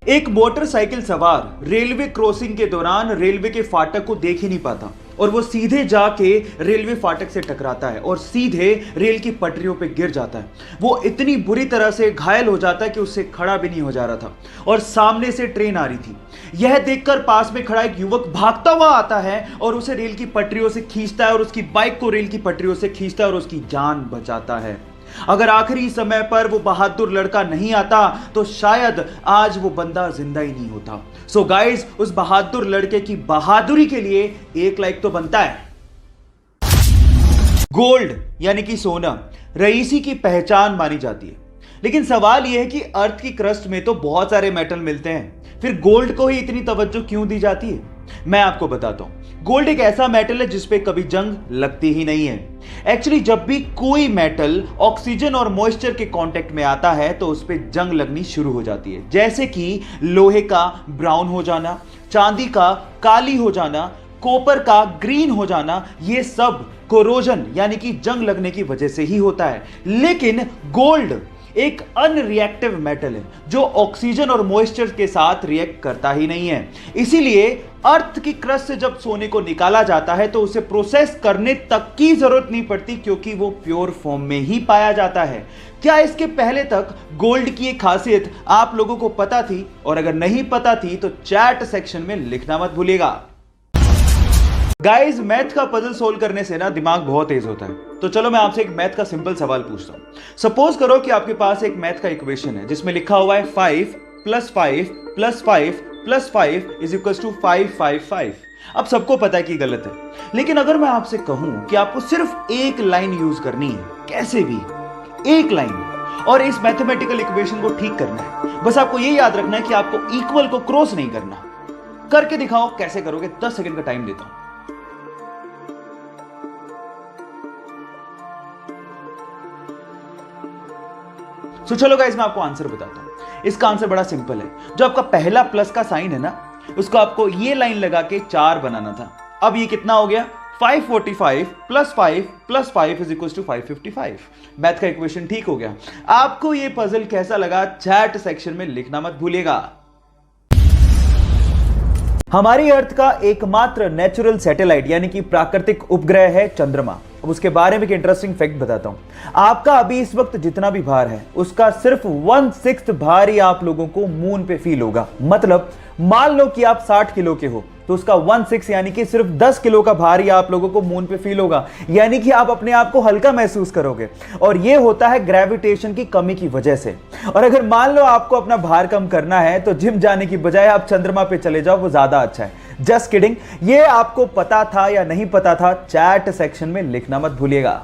एक मोटरसाइकिल सवार railway crossing के दौरान रेलवे के फाटक को देख ही नहीं पाता और वो सीधे जाके रेलवे फाटक से टकराता है और सीधे रेल की पटरियों पे गिर जाता है। वो इतनी बुरी तरह से घायल हो जाता है कि उससे खड़ा भी नहीं हो जा रहा था और सामने से ट्रेन आ रही थी। यह देखकर पास में खड़ा एक युवक भागता हुआ आता है और उसे रेल की पटरियों से खींचता है और उसकी बाइक को रेल की पटरियों से खींचता है और उसकी जान बचाता है। अगर आखिरी समय पर वो बहादुर लड़का नहीं आता तो शायद आज वो बंदा जिंदा ही नहीं होता। सो गाइस, उस बहादुर लड़के की बहादुरी के लिए एक लाइक तो बनता है। गोल्ड यानी कि सोना रईसी की पहचान मानी जाती है, लेकिन सवाल यह है कि अर्थ की क्रस्ट में तो बहुत सारे मेटल मिलते हैं, फिर गोल्ड को ही इतनी तवज्जो क्यों दी जाती है? मैं आपको बताता हूं। गोल्ड एक ऐसा मेटल है जिसपे कभी जंग लगती ही नहीं है। एक्चुअली जब भी कोई मेटल ऑक्सीजन और मॉइस्चर के कांटेक्ट में आता है तो उस पे जंग लगनी शुरू हो जाती है, जैसे कि लोहे का ब्राउन हो जाना, चांदी का काली हो जाना, कॉपर का ग्रीन हो जाना। ये सब कोरोजन यानी कि जंग लगने की वजह से ही होता है। लेकिन गोल्ड एक अनरिएक्टिव मेटल है जो ऑक्सीजन और मॉइस्चर के साथ रिएक्ट करता ही नहीं है। इसीलिए अर्थ की क्रस्ट से जब सोने को निकाला जाता है तो उसे प्रोसेस करने तक की जरूरत नहीं पड़ती, क्योंकि वो प्योर फॉर्म में ही पाया जाता है। क्या इसके पहले तक गोल्ड की एक खासियत आप लोगों को पता थी? और अगर नहीं पता थी तो चैट सेक्शन में लिखना मत भूलिएगा। गाइस, मैथ का पजल सोल्व करने से ना दिमाग बहुत तेज होता है। तो चलो मैं आपसे एक मैथ का सिंपल सवाल पूछता हूं। सपोज करो कि आपके पास एक मैथ का इक्वेशन है जिसमें लिखा हुआ है 5 + 5 + 5 + 5 = 555। अब सबको पता है कि गलत है, लेकिन अगर मैं आपसे कहूं कि आपको सिर्फ एक लाइन यूज करनी है, कैसे भी एक लाइन, और इस मैथमेटिकल इक्वेशन को ठीक करना है, बस आपको ये याद रखना है कि आपको इक्वल को क्रॉस नहीं करना। करके दिखाओ, कैसे करोगे? 10 सेकंड का टाइम देता हूं। तो चलो गाइस, मैं आपको आंसर बताता हूं। इसका आंसर बड़ा सिंपल है। जो आपका पहला प्लस का साइन है ना, उसको आपको ये लाइन लगा के 4 बनाना था। अब ये कितना हो गया? 545 + 5 + 5 = 555। मैथ का इक्वेशन ठीक हो गया। आपको ये पजल कैसा लगा चैट सेक्शन में लिखना मत भूलिएगा। हमारी अर्थ का एकमात्र नेचुरल सैटेलाइट यानी कि प्राकृतिक उपग्रह है चंद्रमा। अब उसके बारे में एक इंटरेस्टिंग फैक्ट बताता हूं। आपका अभी इस वक्त जितना भी भार है उसका सिर्फ 1/6 भार ही आप लोगों को मून पे फील होगा। मतलब मान लो कि आप 60 किलो के हो तो उसका 1/6 यानी कि सिर्फ 10 किलो का भार ही आप लोगों को मून पे फील होगा, यानी कि आप अपने आप को हल्का महसूस करोगे। और यह होता है ग्रेविटेशन की कमी की वजह से। और अगर मान लो आपको अपना भार कम करना है तो जिम जाने की बजाय आप चंद्रमा पे चले जाओ, वो ज्यादा अच्छा है। Just kidding. ये आपको पता था या नहीं पता था? चैट सेक्शन में लिखना मत भूलिएगा।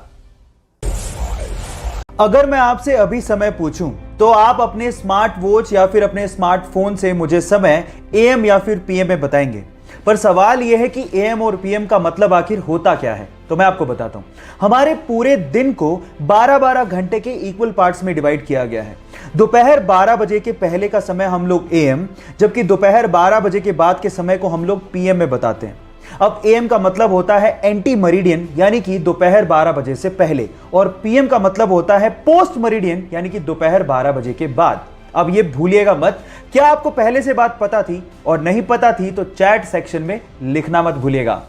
अगर मैं आपसे अभी समय पूछूं तो आप अपने स्मार्ट वॉच या फिर अपने स्मार्टफोन से मुझे समय AM या फिर PM में बताएंगे। पर सवाल यह है कि AM और PM का मतलब आखिर होता क्या है? तो मैं आपको बताता हूं। हमारे पूरे दिन को 12-12 घंटे के इक्वल पार्ट्स में डिवाइड किया गया है। दोपहर 12 बजे के पहले का समय हम लोग AM, जबकि दोपहर 12 बजे के बाद के समय को हम लोग PM में बताते हैं। अब AM का मतलब होता है एंटी मरीडियन यानी कि दोपहर 12 बजे से पहले, और PM का मतलब होता है पोस्ट मरीडियन यानी कि दोपहर 12 बजे के बाद। अब ये भूलिएगा मत। क्या आपको पहले से बात पता थी? और नहीं पता थी तो चैट सेक्शन में लिखना मत भूलिएगा।